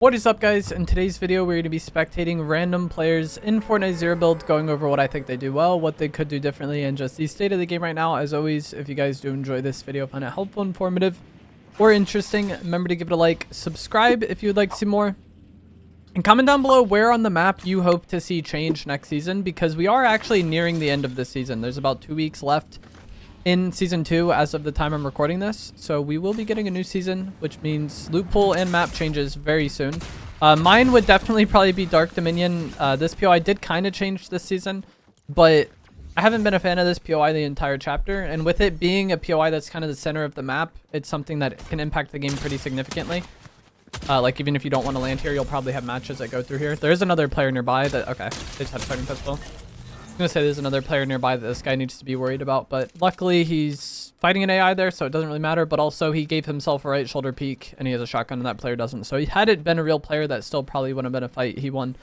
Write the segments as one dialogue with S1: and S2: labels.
S1: What is up, guys? In today's video, we're going to be spectating random players in Fortnite Zero Build, going over what I think they do well, what they could do differently, and just the state of the game right now. As always, if you guys do enjoy this video, find it helpful, informative, or interesting, remember to give it a like, subscribe if you would like to see more, and comment down below where on the map you hope to see change next season, because we are actually nearing the end of this season. There's about 2 weeks left in season 2 as of the time I'm recording this, so we will be getting a new season, which means loot pool and map changes very soon. Mine would definitely probably be Dark Dominion. This POI did kind of change this season, but I haven't been a fan of this POI the entire chapter, and with it being a POI that's kind of the center of the map, it's something that can impact the game pretty significantly. Like, even if you don't want to land here, you'll probably have matches that go through here. There is another player nearby that, okay, they just have a starting pistol. I'm gonna say there's another player nearby that this guy needs to be worried about, but luckily he's fighting an AI there, so it doesn't really matter. But also he gave himself a right shoulder peek and he has a shotgun and that player doesn't, so had it been a real player, that still probably wouldn't have been a fight. He won.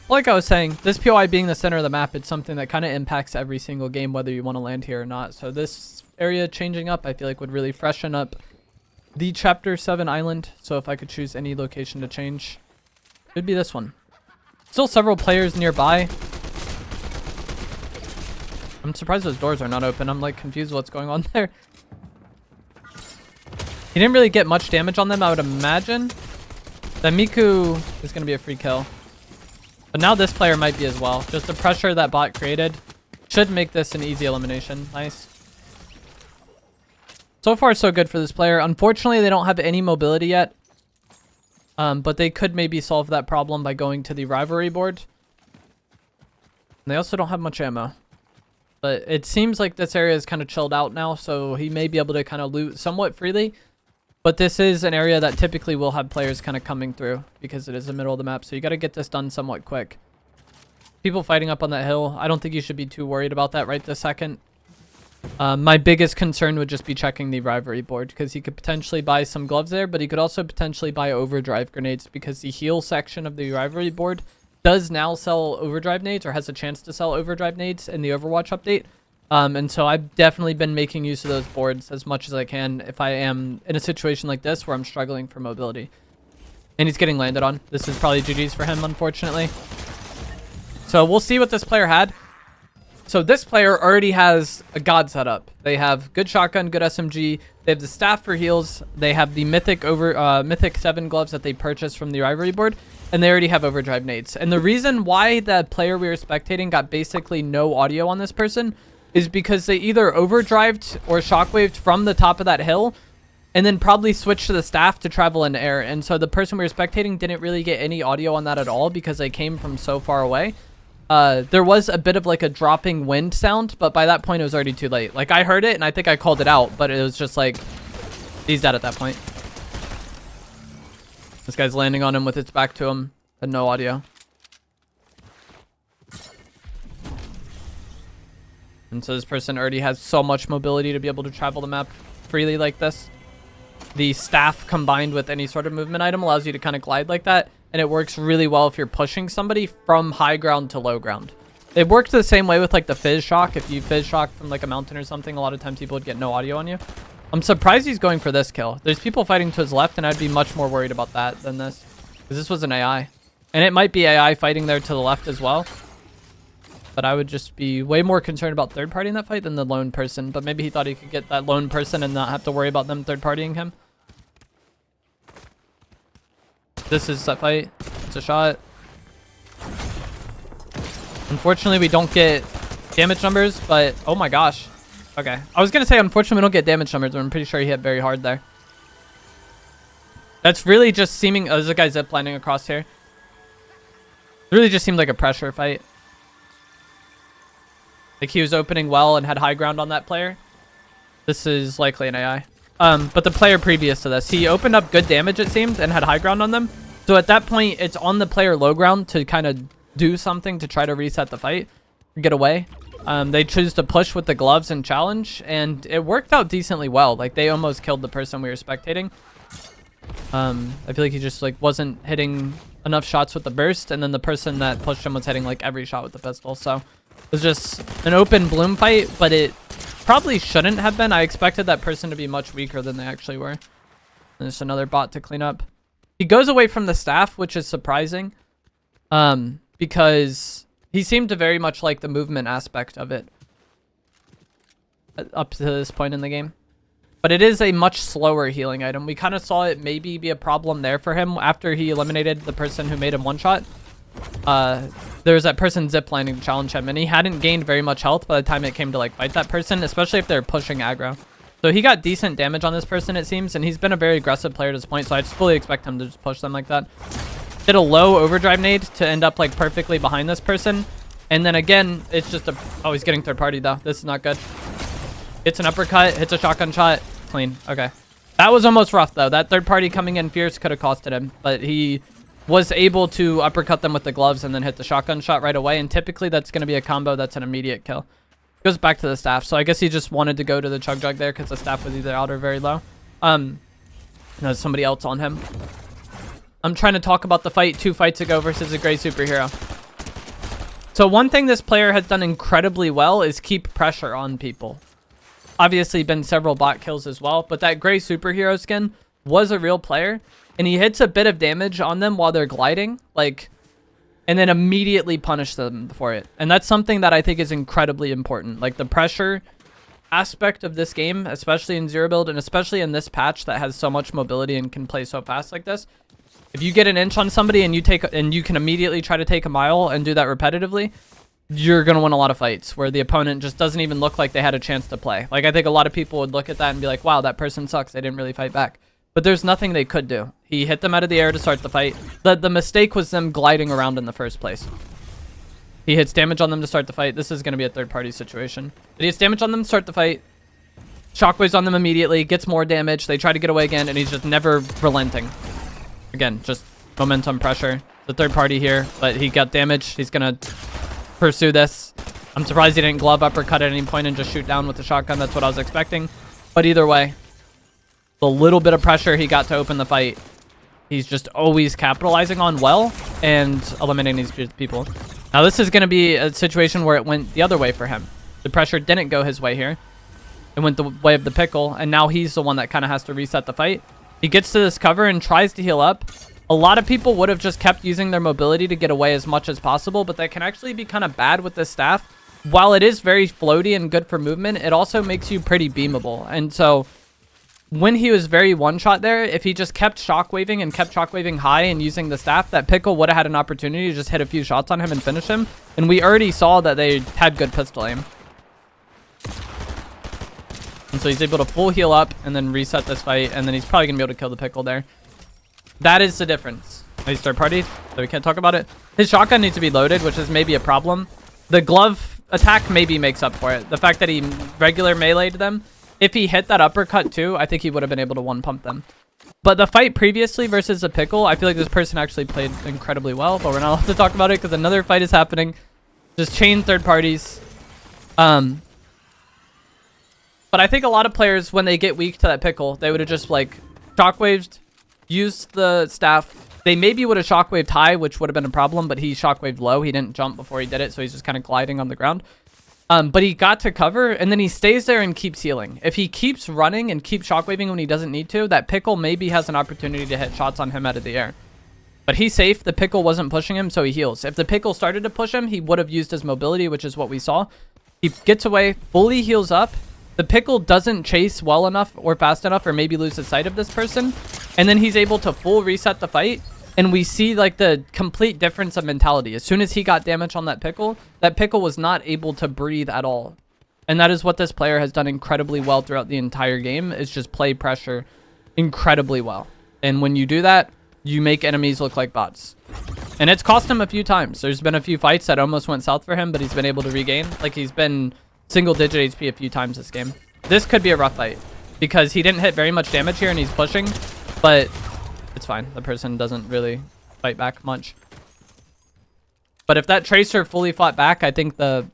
S1: Like I was saying, this POI being the center of the map, it's something that kind of impacts every single game, whether you want to land here or not. So this area changing up, I feel like would really freshen up the Chapter 7 island. So if I could choose any location to change, it would be this one. Still several players nearby. I'm surprised those doors are not open. I'm like confused what's going on there. He didn't really get much damage on them, I would imagine. That Miku is going to be a free kill. But now this player might be as well. Just the pressure that bot created should make this an easy elimination. Nice. So far, so good for this player. Unfortunately, they don't have any mobility yet. But they could maybe solve that problem by going to the rivalry board. And they also don't have much ammo. But it seems like this area is kind of chilled out now, so he may be able to kind of loot somewhat freely. But this is an area that typically will have players kind of coming through because it is the middle of the map, so you got to get this done somewhat quick. People fighting up on that hill, I don't think you should be too worried about that right this second. My biggest concern would just be checking the rivalry board, because he could potentially buy some gloves there, but he could also potentially buy overdrive grenades, because the heal section of the rivalry board does now sell overdrive nades, or has a chance to sell overdrive nades in the Overwatch update. And so I've definitely been making use of those boards as much as I can if I am in a situation like this where I'm struggling for mobility. And he's getting landed on. This is probably GG's for him, unfortunately. So we'll see what this player had. So this player already has a god setup. They have good shotgun, good SMG. They have the staff for heals. They have the mythic 7 gloves that they purchased from the rivalry board. And they already have overdrive nades. And the reason why the player we were spectating got basically no audio on this person is because they either overdrived or shockwaved from the top of that hill and then probably switched to the staff to travel in air. And so the person we were spectating didn't really get any audio on that at all because they came from so far away. There was a bit of like a dropping wind sound, but by that point it was already too late. Like, I heard it and I think I called it out, but it was just like, he's dead at that point. This guy's landing on him with its back to him and no audio. And so this person already has so much mobility to be able to travel the map freely like this. The staff combined with any sort of movement item allows you to kind of glide like that. And it works really well if you're pushing somebody from high ground to low ground. It works the same way with like the fizz shock. If you fizz shock from like a mountain or something, a lot of times people would get no audio on you. I'm surprised he's going for this kill. There's people fighting to his left, and I'd be much more worried about that than this. Because this was an AI. And it might be AI fighting there to the left as well. But I would just be way more concerned about third party in that fight than the lone person. But maybe he thought he could get that lone person and not have to worry about them third partying him. This is that fight. It's a shot. Unfortunately, we don't get damage numbers, but oh my gosh. Okay. I was going to say, unfortunately, we don't get damage numbers, but I'm pretty sure he hit very hard there. That's really just seeming... Oh, there's a guy ziplining across here. It really just seemed like a pressure fight. Like, he was opening well and had high ground on that player. This is likely an AI. But the player previous to this, he opened up good damage, it seemed, and had high ground on them. So at that point, it's on the player low ground to kind of do something to try to reset the fight, get away. They choose to push with the gloves and challenge, and it worked out decently well. Like, they almost killed the person we were spectating. I feel like he just like wasn't hitting enough shots with the burst, and then the person that pushed him was hitting like every shot with the pistol. So it was just an open bloom fight, but it probably shouldn't have been. I expected that person to be much weaker than they actually were. And there's another bot to clean up. He goes away from the staff, which is surprising. Because he seemed to very much like the movement aspect of it up to this point in the game. But it is a much slower healing item. We kind of saw it maybe be a problem there for him after he eliminated the person who made him one-shot. There was that person ziplining to challenge him, and he hadn't gained very much health by the time it came to like fight that person, especially if they're pushing aggro. So he got decent damage on this person, it seems, and he's been a very aggressive player to this point, so I just fully expect him to just push them like that. Did a low overdrive nade to end up like perfectly behind this person. And then again, it's just a... Oh, he's getting third party though. This is not good. Hits an uppercut, hits a shotgun shot. Clean. Okay. That was almost rough though. That third party coming in fierce could have costed him. But he was able to uppercut them with the gloves and then hit the shotgun shot right away. And typically that's going to be a combo that's an immediate kill. Goes back to the staff. So I guess he just wanted to go to the chug jug there because the staff was either out or very low. There's somebody else on him. I'm trying to talk about the fight 2 fights ago versus a gray superhero. So one thing this player has done incredibly well is keep pressure on people. Obviously been several bot kills as well, but that gray superhero skin was a real player, and he hits a bit of damage on them while they're gliding, like, and then immediately punish them for it. And that's something that I think is incredibly important. Like the pressure aspect of this game, especially in Zero Build and especially in this patch that has so much mobility and can play so fast like this. If you get an inch on somebody and you can immediately try to take a mile and do that repetitively, you're going to win a lot of fights where the opponent just doesn't even look like they had a chance to play. Like I think a lot of people would look at that and be like, wow, that person sucks. They didn't really fight back. But there's nothing they could do. He hit them out of the air to start the fight. The mistake was them gliding around in the first place. He hits damage on them to start the fight. This is going to be a third party situation. But he hits damage on them to start the fight. Shockwaves on them immediately. Gets more damage. They try to get away again and he's just never relenting. Again, just momentum pressure. The third party here, but he got damage. He's going to pursue this. I'm surprised he didn't glove uppercut at any point and just shoot down with the shotgun. That's what I was expecting. But either way, the little bit of pressure he got to open the fight, he's just always capitalizing on well and eliminating these people. Now, this is going to be a situation where it went the other way for him. The pressure didn't go his way here. It went the way of the pickle, and now he's the one that kind of has to reset the fight. He gets to this cover and tries to heal up. A lot of people would have just kept using their mobility to get away as much as possible, but that can actually be kind of bad with this staff. While it is very floaty and good for movement, it also makes you pretty beamable. And so when he was very one-shot there, if he just kept shockwaving and kept shockwaving high and using the staff, that pickle would have had an opportunity to just hit a few shots on him and finish him. And we already saw that they had good pistol aim. And so he's able to full heal up and then reset this fight, and then he's probably going to be able to kill the pickle there. That is the difference. He's third party, so we can't talk about it. His shotgun needs to be loaded, which is maybe a problem. The glove attack maybe makes up for it. The fact that he regular meleeed them, if he hit that uppercut too, I think he would have been able to one-pump them. But the fight previously versus the pickle, I feel like this person actually played incredibly well, but we're not allowed to talk about it because another fight is happening. Just chain third parties. But I think a lot of players, when they get weak to that pickle, they would have just like shockwaved, used the staff. They maybe would have shockwaved high, which would have been a problem, but he shockwaved low. He didn't jump before he did it, so he's just kind of gliding on the ground. But he got to cover, and then he stays there and keeps healing. If he keeps running and keeps shockwaving when he doesn't need to, that pickle maybe has an opportunity to hit shots on him out of the air. But he's safe. The pickle wasn't pushing him, so he heals. If the pickle started to push him, he would have used his mobility, which is what we saw. He gets away, fully heals up. The pickle doesn't chase well enough or fast enough or maybe loses sight of this person. And then he's able to full reset the fight. And we see like the complete difference of mentality. As soon as he got damage on that pickle was not able to breathe at all. And that is what this player has done incredibly well throughout the entire game, is just play pressure incredibly well. And when you do that, you make enemies look like bots. And it's cost him a few times. There's been a few fights that almost went south for him, but he's been able to regain. Like he's been single-digit HP a few times this game. This could be a rough fight because he didn't hit very much damage here and he's pushing, but it's fine. The person doesn't really fight back much. But if that Tracer fully fought back, I think the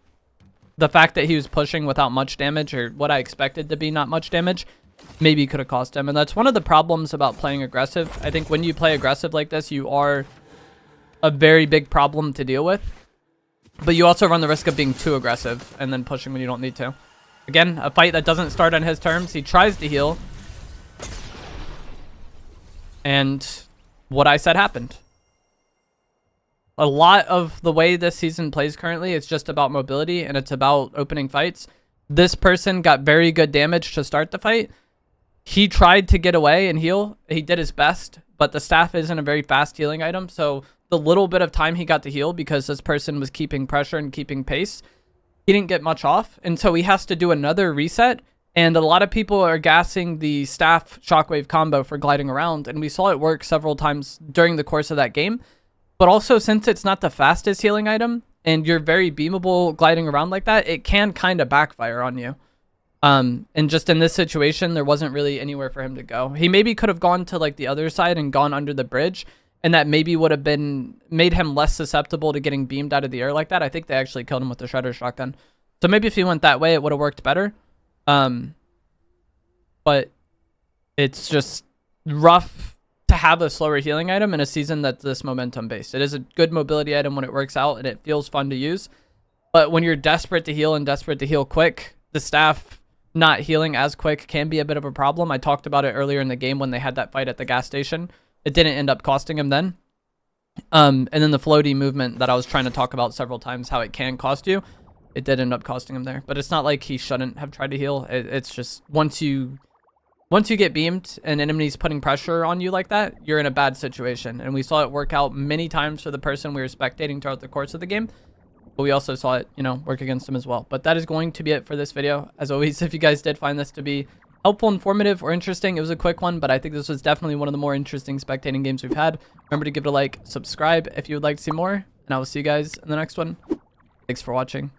S1: fact that he was pushing without much damage, or what I expected to be not much damage, maybe could have cost him. And that's one of the problems about playing aggressive. I think when you play aggressive like this, you are a very big problem to deal with. But you also run the risk of being too aggressive and then pushing when you don't need to. Again, a fight that doesn't start on his terms. He tries to heal. And what I said happened. A lot of the way this season plays currently, it's just about mobility and it's about opening fights. This person got very good damage to start the fight. He tried to get away and heal. He did his best, but the staff isn't a very fast healing item. So the little bit of time he got to heal, because this person was keeping pressure and keeping pace, he didn't get much off. And so he has to do another reset. And a lot of people are gassing the staff shockwave combo for gliding around. And we saw it work several times during the course of that game. But also, since it's not the fastest healing item and you're very beamable gliding around like that, it can kind of backfire on you. And just in this situation, there wasn't really anywhere for him to go. He maybe could have gone to like the other side and gone under the bridge, and that maybe would have made him less susceptible to getting beamed out of the air like that. I think they actually killed him with the shredder shotgun. So maybe if he went that way, it would have worked better. But it's just rough to have a slower healing item in a season that's this momentum based. It is a good mobility item when it works out and it feels fun to use. But when you're desperate to heal and desperate to heal quick, the staff not healing as quick can be a bit of a problem. I talked about it earlier in the game when they had that fight at the gas station. It didn't end up costing him then. And then the floaty movement that I was trying to talk about several times, how it can cost you, it did end up costing him there. But it's not like he shouldn't have tried to heal. It's just once you get beamed and enemies putting pressure on you like that, you're in a bad situation. And we saw it work out many times for the person we were spectating throughout the course of the game. But we also saw it, you know, work against him as well. But that is going to be it for this video. As always, if you guys did find this to be helpful, informative, or interesting, it was a quick one, but I think this was definitely one of the more interesting spectating games we've had. Remember to give it a like, subscribe if you would like to see more, and I will see you guys in the next one. Thanks for watching.